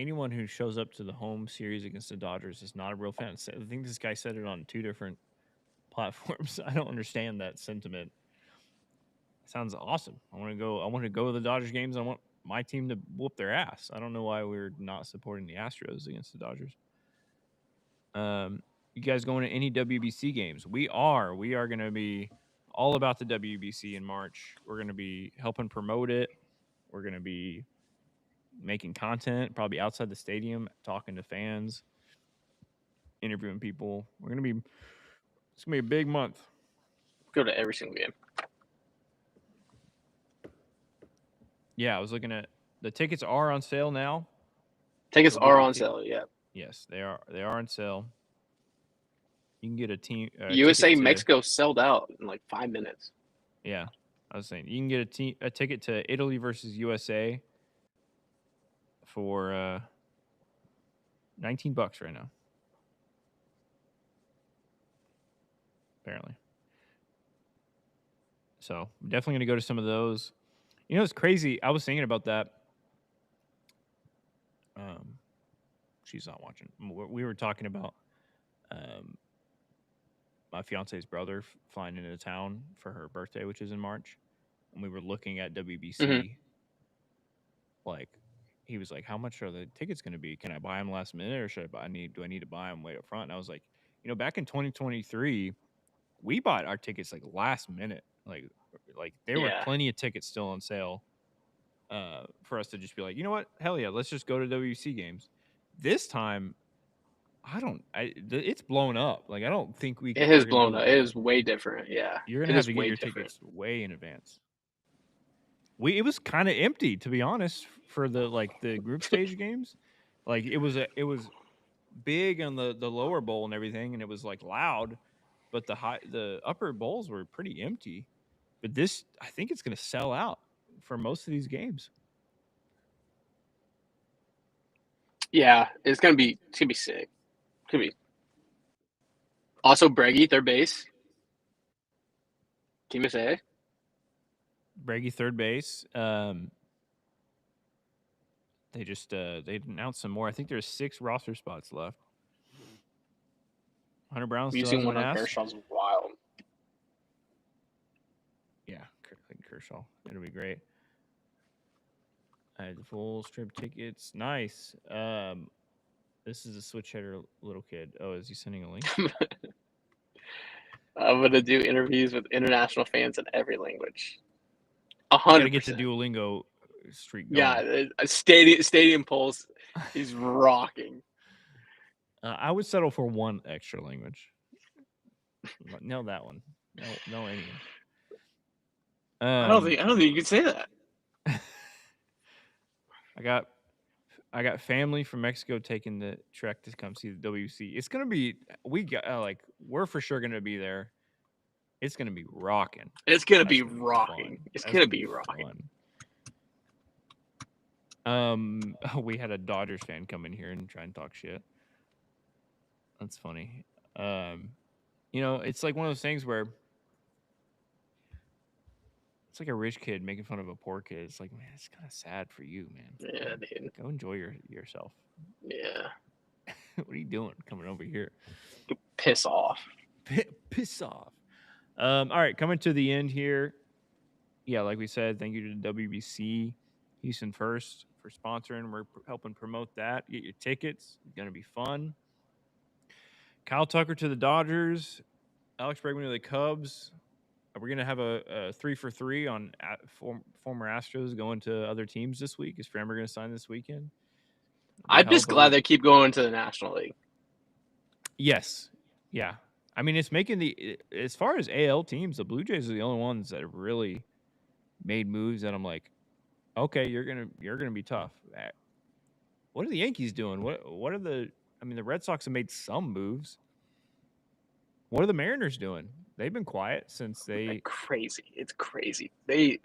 anyone who shows up to the home series against the Dodgers is not a real fan. I think this guy said it on 2 different platforms. I don't understand that sentiment. It sounds awesome. I want to go. I want to go to the Dodgers games. I want my team to whoop their ass. I don't know why we're not supporting the Astros against the Dodgers. You guys going to any WBC games? We are. We are going to be all about the WBC in March. We're going to be helping promote it. We're going to be making content, probably outside the stadium, talking to fans, interviewing people. We're going to be. It's going to be a big month. Go to every single game. Yeah, I was looking at the tickets are on sale now. Tickets are on sale. Yeah. Yes, they are. They are on sale. You can get a team. USA Mexico sold out in like 5 minutes. Yeah, I was saying you can get a ticket to Italy versus USA for $19 right now. Apparently. So definitely gonna go to some of those. You know, it's crazy. I was thinking about that. She's not watching. We were talking about my fiance's brother flying into town for her birthday, which is in March, and we were looking at WBC. Mm-hmm. Like, he was like, "How much are the tickets going to be? Can I buy them last minute, or should I buy? Do I need to buy them way up front?" And I was like, you know, back in 2023, we bought our tickets like last minute. Like there were plenty of tickets still on sale for us to just be like, you know what, hell yeah, let's just go to WBC games. This time, it's blown up. Like I don't think we. It has blown up. It is way different. Yeah, you're gonna have to get your tickets way in advance. It was kind of empty, to be honest, for the group stage games. Like it was big on the lower bowl and everything, and it was like loud, but the upper bowls were pretty empty. But this, I think it's going to sell out for most of these games. Yeah, it's gonna be sick. Could be. Also, Breggy, third base. Team USA. Breggy, third base. They just they announced some more. I think there's 6 roster spots left. Hunter Brown still hasn't been asked. Kershaw's wild. Yeah, Kershaw. It'll be great. I had the full strip tickets. Nice. This is a switch hitter little kid. Oh, is he sending a link? I'm gonna do interviews with international fans in every language. 100%. Gotta get the Duolingo streak going. Yeah, a stadium pulse. He's rocking. I would settle for one extra language. No, that one. No, any. I don't think you can say that. I got family from Mexico taking the trek to come see the WC. It's gonna be we're for sure gonna be there. It's gonna be rocking. It's gonna be rocking. It's gonna be rocking. We had a Dodgers fan come in here and try and talk shit. That's funny. You know, it's like one of those things where it's like a rich kid making fun of a poor kid. It's like, man, it's kind of sad for you, man. Yeah, dude. Go enjoy yourself. Yeah. What are you doing coming over here? Piss off. Piss off. All right, coming to the end here. Yeah, like we said, thank you to WBC Houston First for sponsoring. We're helping promote that. Get your tickets. It's going to be fun. Kyle Tucker to the Dodgers. Alex Bregman to the Cubs. We're going to have a 3-for-3 on former Astros going to other teams this week. Is Framber going to sign this weekend? I'm just glad they keep going to the National League. Yes. Yeah. I mean, it's making as far as AL teams, the Blue Jays are the only ones that have really made moves that I'm like, okay, you're gonna be tough. What are the Yankees doing? What are the Red Sox have made some moves. What are the Mariners doing? They've been quiet since they. Crazy. It's crazy. They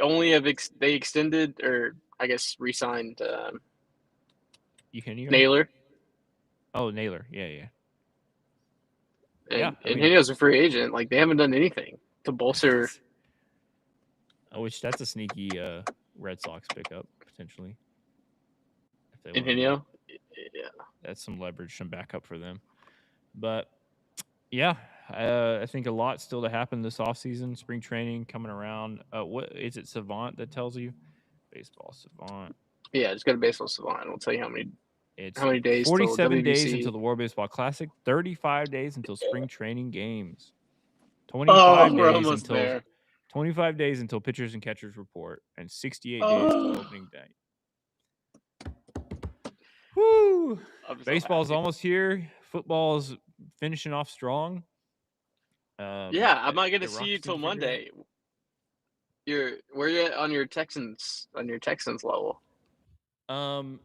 only have they extended, or I guess re-signed Eugenio? Naylor. Oh, Naylor. Yeah. And Eugenio's a free agent. Like, they haven't done anything to bolster. Which that's a sneaky Red Sox pickup potentially. if they want to Ingenio? Yeah. that's some leverage, some backup for them. But yeah, I think a lot still to happen this offseason. Spring training coming around. What is it? Savant that tells you? Baseball Savant. Yeah, just go to Baseball Savant. We'll tell you how It's many days till 47 days WBC. until the World Baseball Classic. 35 days until spring training games. Oh, 25 we're days almost until there. 25 days until pitchers and catchers report, and 68 days till Oh, opening day. Woo! I'm so Baseball's happy. almost here. Football's finishing off strong. Yeah, I'm not gonna the see you Rockies need till to figure it out. Monday. Where you at on your Texans level? I'm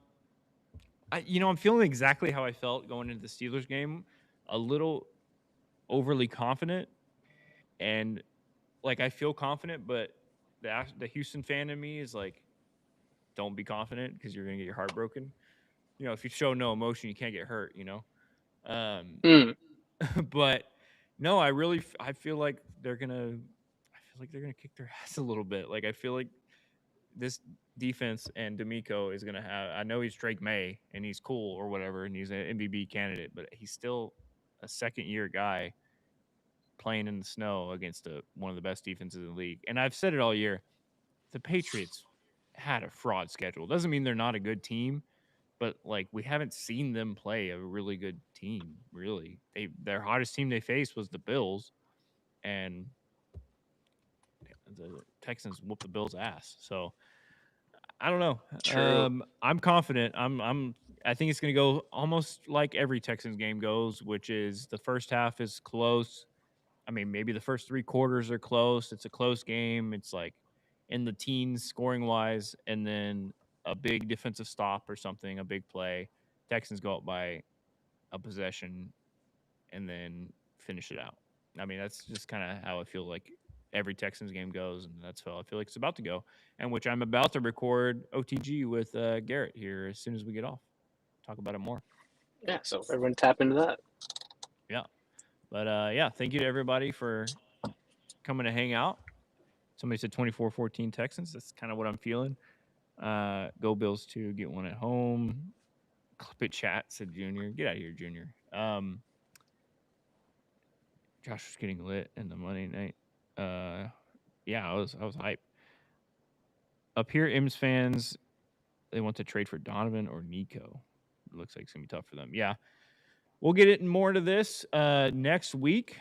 feeling exactly how I felt going into the Steelers game, a little overly confident, and like I feel confident, but the Houston fan in me is like, don't be confident because you're gonna get your heart broken. If you show no emotion, you can't get hurt. Um, Mm, but no, I feel like they're gonna, kick their ass a little bit. Like I feel like this defense and D'Amico is gonna have. I know he's Drake May and he's cool or whatever, and he's an MVP candidate, but he's still a second year guy playing in the snow against one of the best defenses in the league. And I've said it all year. The Patriots had a fraud schedule. Doesn't mean they're not a good team, but like we haven't seen them play a really good team. Really, their hottest team they faced was the Bills, and the Texans whooped the Bills' ass. So I don't know. true. I'm confident. I think it's going to go almost like every Texans game goes, which is the first half is close. I mean, maybe the first three quarters are close. It's a close game. It's like in the teens scoring wise, and then a big defensive stop or something, a big play. Texans go up by a possession and then finish it out. I mean, that's just kind of how I feel like every Texans game goes, and that's how I feel like it's about to go. And which I'm about to record OTG with Garrett here as soon as we get off. Talk about it more. Yeah, so everyone tap into that. Yeah. But yeah, thank you to everybody for coming to hang out. Somebody said 24-14 Texans. That's kind of what I'm feeling. Go Bills too. Get one at home. Clip it chat, said Junior. Get out of here, Junior. Josh was getting lit in the Monday night. Yeah, I was hyped. Up here, M's fans, they want to trade for Donovan or Nico. It looks like it's gonna be tough for them. Yeah. We'll get it more to this next week.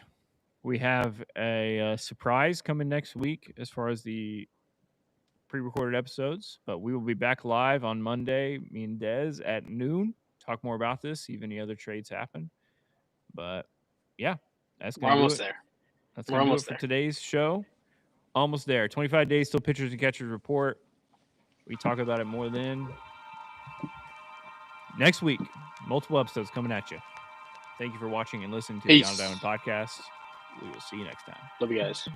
We have a surprise coming next week as far as the pre-recorded episodes, but we will be back live on Monday, me and Dez at noon. Talk more about this, see if any other trades happen. But yeah, that's We're gonna do almost it. there. That's We're gonna do it almost for there. today's show. Almost there. 25 days till pitchers and catchers report. We talk about it more then. Next week, multiple episodes coming at you. Thank you for watching and listening to the Peace. John Diamond Podcast. We will see you next time. Love you guys.